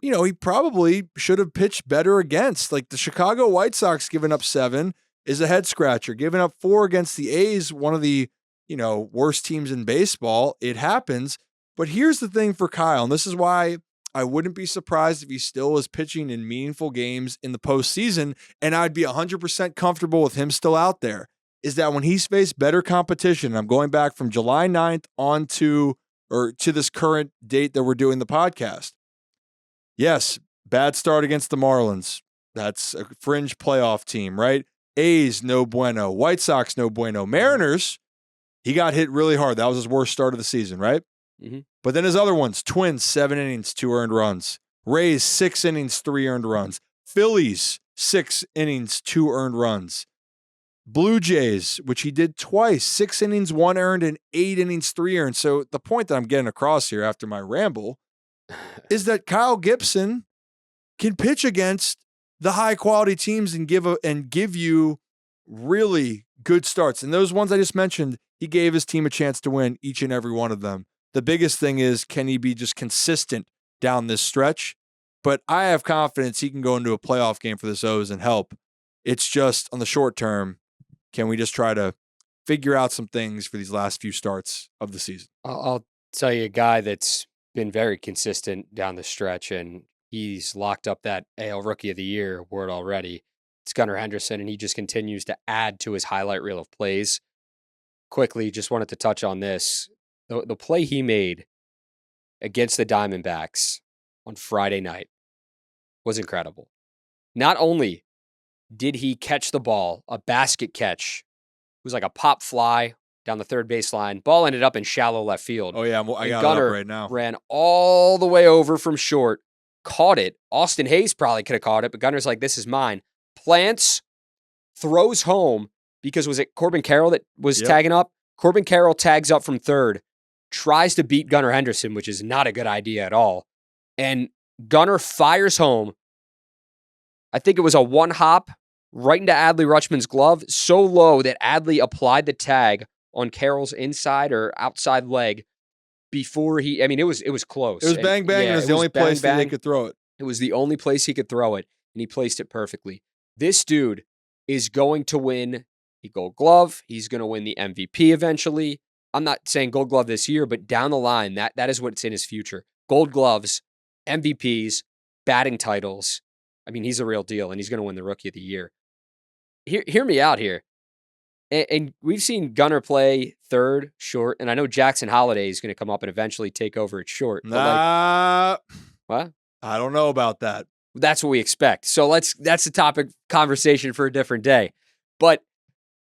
he probably should have pitched better against. Like the Chicago White Sox giving up 7 is a head scratcher. Giving up 4 against the A's, one of the, worst teams in baseball. It happens. But here's the thing for Kyle, and this is why I wouldn't be surprised if he still was pitching in meaningful games in the postseason, and I'd be 100% comfortable with him still out there, is that when he's faced better competition, I'm going back from July 9th on to this current date that we're doing the podcast. Yes, bad start against the Marlins. That's a fringe playoff team, right? A's, no bueno. White Sox, no bueno. Mariners, he got hit really hard. That was his worst start of the season, right?
Mm-hmm.
But then his other ones, Twins, 7 innings, 2 earned runs. Rays, 6 innings, 3 earned runs. Phillies, 6 innings, 2 earned runs. Blue Jays, which he did twice, 6 innings, 1 earned, and 8 innings, 3 earned. So the point that I'm getting across here after my ramble is that Kyle Gibson can pitch against the high-quality teams and give you really good starts. And those ones I just mentioned, he gave his team a chance to win each and every one of them. The biggest thing is, can he be just consistent down this stretch? But I have confidence he can go into a playoff game for this O's and help. It's just on the short term, can we just try to figure out some things for these last few starts of the season?
I'll tell you a guy that's been very consistent down the stretch, and he's locked up that AL Rookie of the Year award already. It's Gunnar Henderson, and he just continues to add to his highlight reel of plays. Quickly, just wanted to touch on this. The play he made against the Diamondbacks on Friday night was incredible. Not only did he catch the ball, a basket catch, it was like a pop fly down the third baseline. Ball ended up in shallow left field.
Oh, yeah, I got
Gunnar
it up right now.
Ran all the way over from short, caught it. Austin Hayes probably could have caught it, but Gunner's like, this is mine. Plants, throws home, because was it Corbin Carroll that was tagging up? Corbin Carroll tags up from third, tries to beat Gunnar Henderson, which is not a good idea at all. And Gunnar fires home. I think it was a one hop right into Adley Rutschman's glove, so low that Adley applied the tag on Carroll's inside or outside leg before he, I mean, it was close.
It was bang, bang, and it was the only place that they could throw it.
It was the only place he could throw it, and he placed it perfectly. This dude is going to win the Gold Glove. He's going to win the MVP eventually. I'm not saying Gold Glove this year, but down the line, that is what's in his future. Gold Gloves, MVPs, batting titles. I mean, he's a real deal, and he's going to win the Rookie of the Year. Hear me out here. And we've seen Gunnar play third, short, and I know Jackson Holliday is going to come up and eventually take over at short.
What? I don't know about that.
That's what we expect. So that's a topic conversation for a different day. But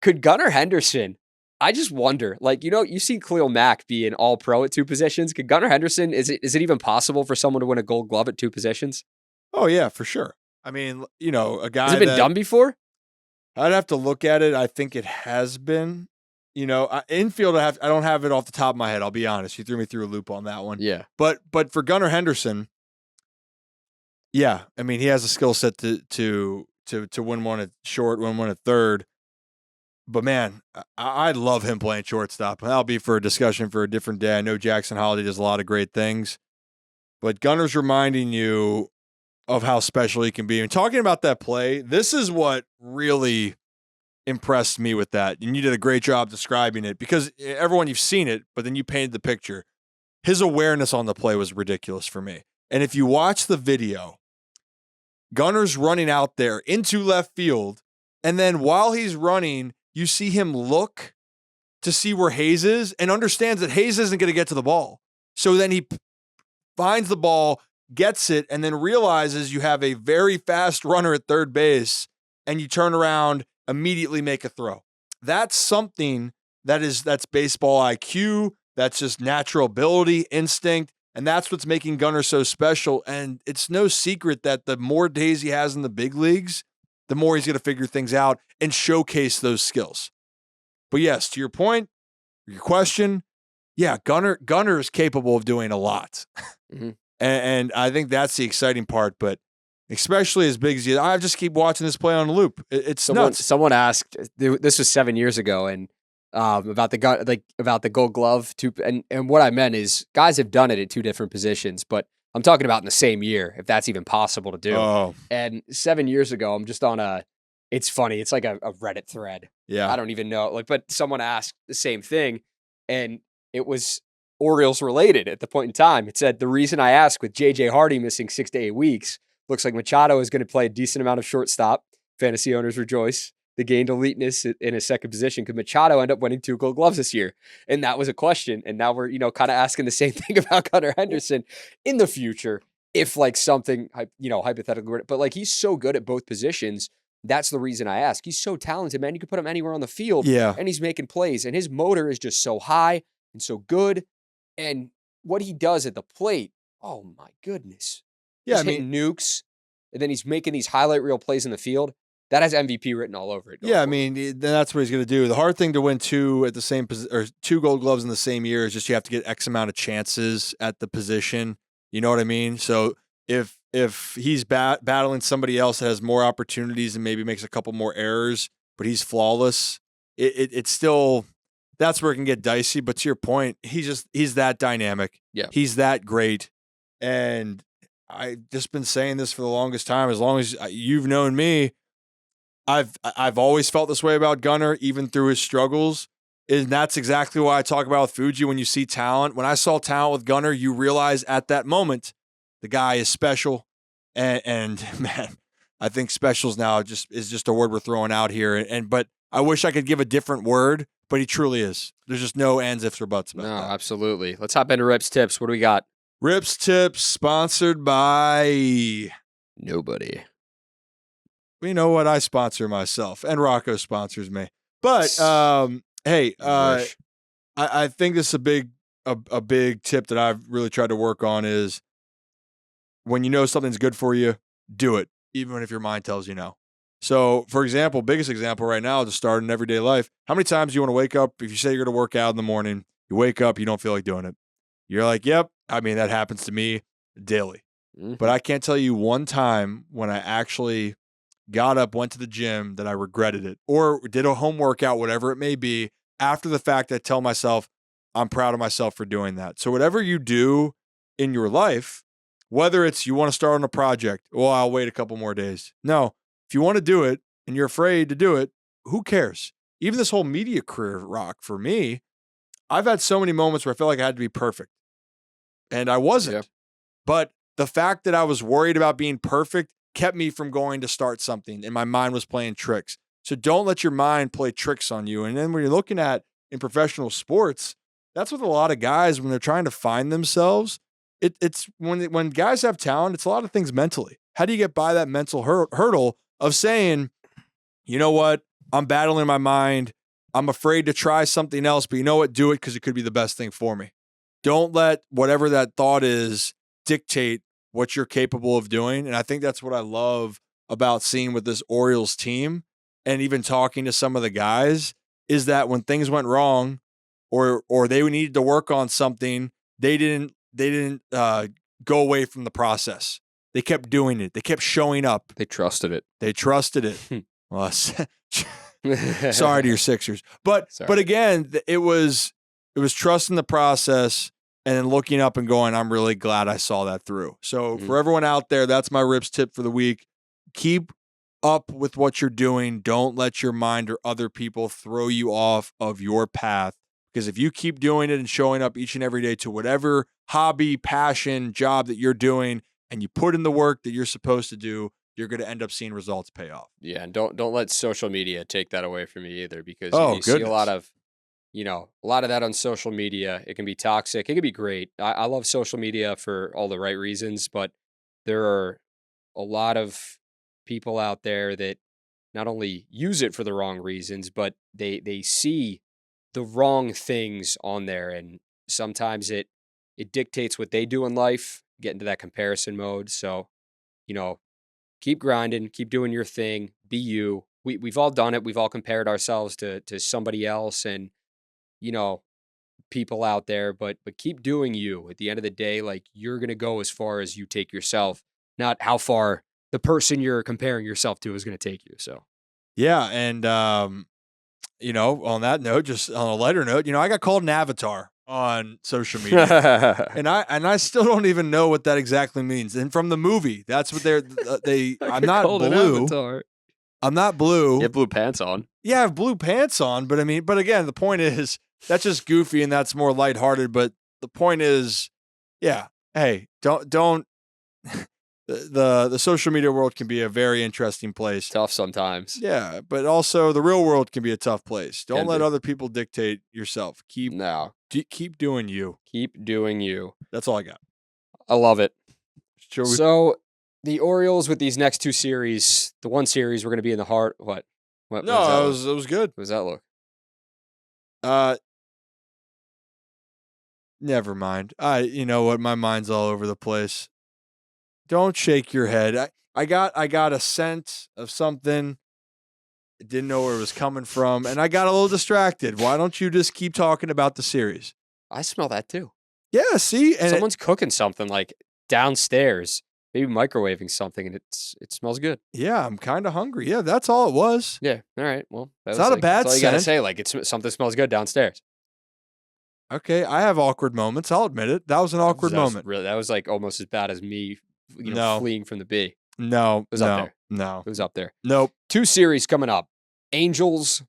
could Gunnar Henderson, I just wonder, you've seen Khalil Mack be an all-pro at two positions. Could Gunnar Henderson, is it even possible for someone to win a Gold Glove at two positions?
Oh, yeah, for sure. I mean, a guy
has it been done before?
I'd have to look at it. I think it has been. Infield, I don't have it off the top of my head. I'll be honest. You threw me through a loop on that one.
Yeah.
But for Gunnar Henderson, yeah, I mean, he has a skill set to win one at short, win one at third. But man, I love him playing shortstop. That'll be for a discussion for a different day. I know Jackson Holliday does a lot of great things, but Gunnar's reminding you of how special he can be. And talking about that play, this is what really impressed me with that. And you did a great job describing it, because everyone, you've seen it, but then you painted the picture. His awareness on the play was ridiculous for me. And if you watch the video, Gunnar's running out there into left field, and then while he's running, you see him look to see where Hayes is and understands that Hayes isn't going to get to the ball. So then he finds the ball, gets it, and then realizes you have a very fast runner at third base, and you turn around, immediately make a throw. That's something that's baseball IQ. That's just natural ability, instinct, and that's what's making Gunnar so special. And it's no secret that the more days he has in the big leagues, the more he's going to figure things out and showcase those skills. But yes, to your point, your question, yeah, Gunnar is capable of doing a lot. Mm-hmm. And I think that's the exciting part, but especially as big as you, I just keep watching this play on loop. It's nuts.
Someone asked, this was 7 years ago, and about the Gold Glove, and what I meant is guys have done it at two different positions, but I'm talking about in the same year, if that's even possible to do.
Oh.
And 7 years ago, I'm just on it's funny, it's like a Reddit thread.
Yeah,
I don't even know, but someone asked the same thing, and it was Orioles related at the point in time. It said, the reason I asked, with J.J. Hardy missing 6 to 8 weeks, looks like Machado is going to play a decent amount of shortstop. Fantasy owners rejoice. The gained eliteness in his second position. Could Machado end up winning 2 Gold Gloves this year? And that was a question. And now we're, kind of asking the same thing about Gunnar Henderson in the future. If something, hypothetically, but he's so good at both positions. That's the reason I ask. He's so talented, man. You could put him anywhere on the field.
Yeah.
And he's making plays. And his motor is just so high and so good. And what he does at the plate, oh my goodness.
Yeah,
he's hitting nukes, and then he's making these highlight reel plays in the field. That has MVP written all over it.
Yeah, I mean, that's what he's going to do. The hard thing to win two at the same or 2 Gold Gloves in the same year is just you have to get X amount of chances at the position. You know what I mean? So if he's battling somebody else that has more opportunities and maybe makes a couple more errors, but he's flawless, it's still, that's where it can get dicey. But to your point, he's that dynamic.
Yeah,
he's that great, and I've just been saying this for the longest time. As long as you've known me, I've always felt this way about Gunnar, even through his struggles. And that's exactly why I talk about with Fuji. When you see talent, when I saw talent with Gunnar, you realize at that moment the guy is special. And man, I think specials now is just a word we're throwing out here. But I wish I could give a different word, but he truly is. There's just no ands, ifs, or buts about
No,
that.
absolutely. Let's hop into Rips Tips. What do we got?
Rips Tips sponsored by
Nobody.
you know what? I sponsor myself, and Rocco sponsors me. But hey, I think this is a big tip that I've really tried to work on is when you know something's good for you, do it, even if your mind tells you no. So, for example, biggest example right now to start in everyday life, how many times do you want to wake up, if you say you're going to work out in the morning, you wake up, you don't feel like doing it. You're like, yep, I mean, that happens to me daily.
Mm-hmm.
But I can't tell you one time when I actually got up, went to the gym that I regretted it, or did a home workout, whatever it may be. After the fact, I tell myself, I'm proud of myself for doing that. So whatever you do in your life, whether it's you want to start on a project, well, I'll wait a couple more days. No, if you want to do it and you're afraid to do it, who cares? Even this whole media career, Rock, for me, I've had so many moments where I felt like I had to be perfect. And I wasn't.
Yeah.
But the fact that I was worried about being perfect kept me from going to start something, and my mind was playing tricks. So don't let your mind play tricks on you. And then when you're looking at in professional sports, that's with a lot of guys when they're trying to find themselves. It's when guys have talent, it's a lot of things mentally. How do you get by that mental hurdle of saying, you know what, I'm battling my mind. I'm afraid to try something else, but you know what, do it because it could be the best thing for me. Don't let whatever that thought is dictate what you're capable of doing. And I think that's what I love about seeing with this Orioles team and even talking to some of the guys is that when things went wrong or they needed to work on something, they didn't go away from the process. They kept doing it. They kept showing up.
They trusted it.
They trusted it. Well, sorry to your Sixers. But again, it was trusting the process and then looking up and going, I'm really glad I saw that through. So for everyone out there, that's my Rips tip for the week. Keep up with what you're doing. Don't let your mind or other people throw you off of your path. Because if you keep doing it and showing up each and every day to whatever hobby, passion, job that you're doing, and you put in the work that you're supposed to do, you're going to end up seeing results pay off.
Yeah, and don't let social media take that away from you either, because you
goodness.
see a lot of that on social media. It can be toxic. It can be great. I love social media for all the right reasons, but there are a lot of people out there that not only use it for the wrong reasons, but they see the wrong things on there, and sometimes it dictates what they do in life, get into that comparison mode. So, keep grinding, keep doing your thing, be you. We've all done it. We've all compared ourselves to somebody else and, people out there, but keep doing you. At the end of the day, like, you're going to go as far as you take yourself, not how far the person you're comparing yourself to is going to take you. So,
yeah. And, on that note, just on a lighter note, I got called an avatar on social media, and I still don't even know what that exactly means. And from the movie, that's what I'm not blue. I'm not blue.
You have blue pants on.
Yeah, I have blue pants on, but again, the point is that's just goofy and that's more lighthearted. But the point is, yeah, hey, don't. The social media world can be a very interesting place.
Tough sometimes.
Yeah, but also the real world can be a tough place. Don't let other people dictate yourself. Keep doing you.
Keep doing you.
That's all I got.
I love it.
So
the Orioles with these next two series, the one series we're going to be in the heart. What?
No, it was good.
What does that look?
Never mind. You know what? My mind's all over the place. Don't shake your head. I got a sense of something. I didn't know where it was coming from, and I got a little distracted. Why don't you just keep talking about the series?
I smell that too.
Yeah, see? And
someone's cooking something like downstairs, maybe microwaving something, and it smells good.
Yeah, I'm kind of hungry. Yeah, that's all it was.
Yeah, all right. Well,
it's not a bad
that's all
scent.
you got to say. Like, something smells good downstairs.
Okay, I have awkward moments. I'll admit it. That was an awkward moment.
Really, that was like almost as bad as me, fleeing from the bee.
No,
it was up there.
No,
it was up there.
Nope.
Two series coming up: Angels,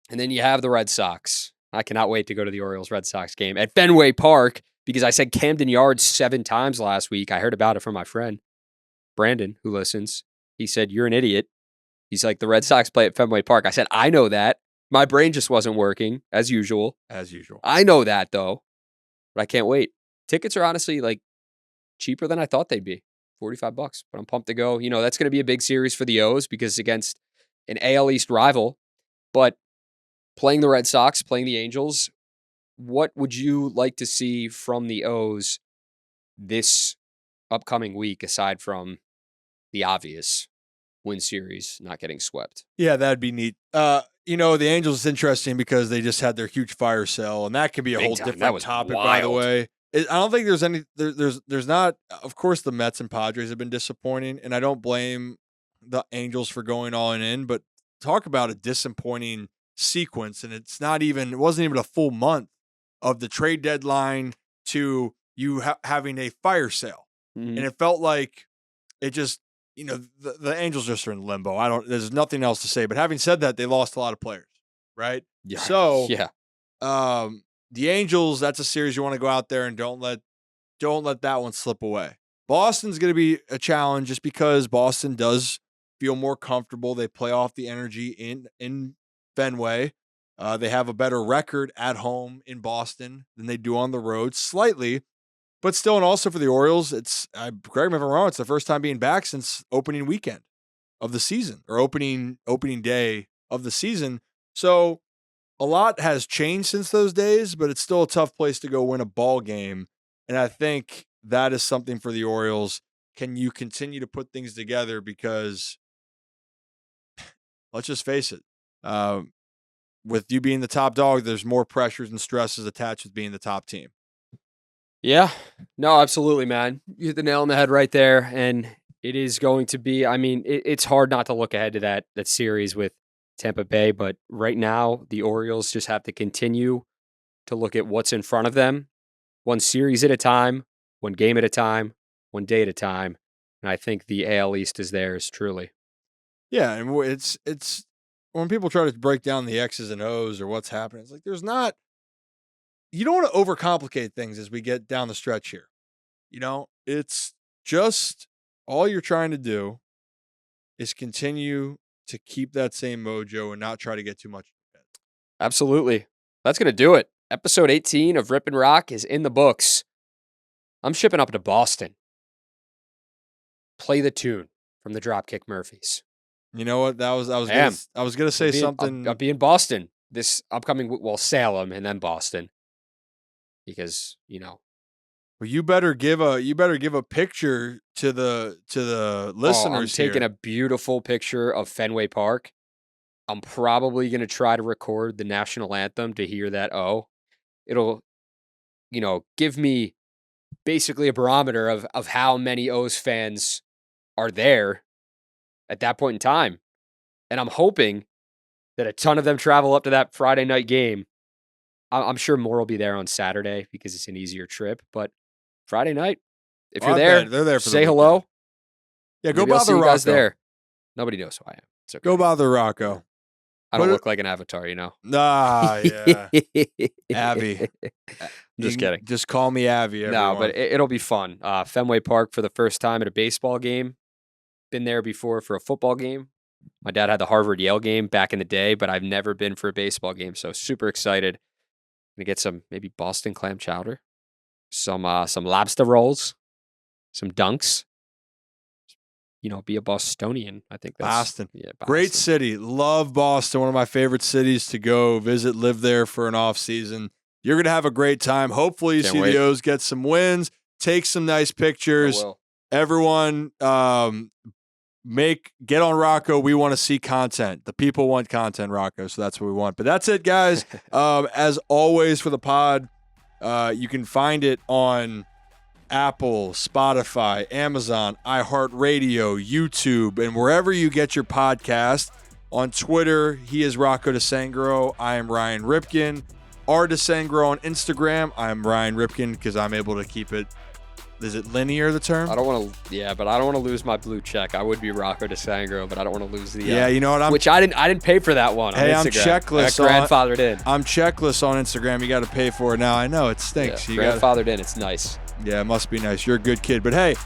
and then you have the Red Sox. I cannot wait to go to the Orioles Red Sox game at Fenway Park because I said Camden Yards 7 times last week. I heard about it from my friend. Brandon, who listens, he said, "You're an idiot." He's like, "The Red Sox play at Fenway Park." I said, "I know that. My brain just wasn't working, as usual."
As usual.
I know that, though. But I can't wait. Tickets are honestly, like, cheaper than I thought they'd be. $45. But I'm pumped to go. You know, that's going to be a big series for the O's because it's against an AL East rival. But playing the Red Sox, playing the Angels, what would you like to see from the O's this upcoming week, aside from the obvious win series, not getting swept?
Yeah, that'd be neat. The Angels is interesting because they just had their huge fire sale, and that could be a whole different topic, by the way. I don't think there's any. There's not. Of course, the Mets and Padres have been disappointing, and I don't blame the Angels for going all in. But talk about a disappointing sequence, and it wasn't even a full month of the trade deadline to you having a fire sale, and it felt like it just. The Angels just are in limbo. There's nothing else to say. But having said that, they lost a lot of players, right?
Yeah.
So,
yeah.
The Angels, that's a series you want to go out there and don't let that one slip away. Boston's going to be a challenge just because Boston does feel more comfortable. They play off the energy in Fenway. They have a better record at home in Boston than they do on the road, slightly. But still, and also for the Orioles, correct me if I'm wrong, it's the first time being back since opening weekend of the season, or opening day of the season. So a lot has changed since those days, but it's still a tough place to go win a ball game. And I think that is something for the Orioles. Can you continue to put things together? Because let's just face it, with you being the top dog, there's more pressures and stresses attached with being the top team.
Yeah, no, absolutely, man. You hit the nail on the head right there. And it is going to be, it's hard not to look ahead to that series with Tampa Bay. But right now, the Orioles just have to continue to look at what's in front of them, one series at a time, one game at a time, one day at a time. And I think the AL East is theirs, truly.
Yeah, and it's when people try to break down the X's and O's or what's happening, it's like you don't want to overcomplicate things as we get down the stretch here. It's just all you're trying to do is continue to keep that same mojo and not try to get too much.
Absolutely. That's going to do it. Episode 18 of Rip and Rock is in the books. I'm shipping up to Boston. Play the tune from the Dropkick Murphys.
You know what? I was going to say something.
I'll be in Boston this upcoming, Salem and then Boston. Because,
well, you better give a picture to the listeners.
I'm taking a beautiful picture of Fenway Park. I'm probably going to try to record the national anthem to hear that. It'll, give me basically a barometer of how many O's fans are there at that point in time. And I'm hoping that a ton of them travel up to that Friday night game. I'm sure more will be there on Saturday because it's an easier trip. But Friday night, if you're there,
they're there for
say hello.
Yeah, go bother Rocco.
There. Nobody knows who I am. It's okay.
Go bother Rocco.
I don't look like an avatar,
Nah, yeah. Avi.
I'm just kidding.
Just call me Avi, everyone.
No, but it'll be fun. Fenway Park for the first time at a baseball game. Been there before for a football game. My dad had the Harvard-Yale game back in the day, but I've never been for a baseball game, so super excited. Gonna get some maybe Boston clam chowder, some lobster rolls, some dunks. Be a Bostonian. I think that's
Boston.
Yeah, Boston.
Great city. Love Boston. One of my favorite cities to go visit, live there for an off season. You're gonna have a great time. Hopefully you see the O's get some wins, take some nice pictures. Everyone, get on Rocco. We want to see content. The people want content, Rocco, so that's what we want. But that's it, guys. As always for the pod, you can find it on Apple, Spotify, Amazon, iHeartRadio, YouTube, and wherever you get your podcast. On Twitter, he is Rocco DeSangro. I am Ryan Ripken. R DeSangro on Instagram. I'm Ryan Ripken because I'm able to keep it is it linear, the term?
I don't want to. But I don't want to lose my blue check. I would be Rocco DeSangro, but I don't want to lose the.
Yeah, you know what?
Which I didn't pay for that one.
Hey,
on
I'm
Instagram.
checklist.
I got grandfathered in.
I'm checklist on Instagram. You got to pay for it now. I know it stinks.
Yeah, grandfathered in. It's nice.
Yeah, it must be nice. You're a good kid. But hey,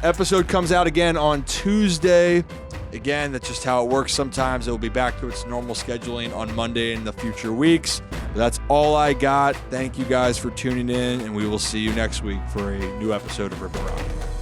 episode comes out again on Tuesday. Again, that's just how it works sometimes. It will be back to its normal scheduling on Monday in the future weeks. But that's all I got. Thank you guys for tuning in, and we will see you next week for a new episode of Ripper Rock.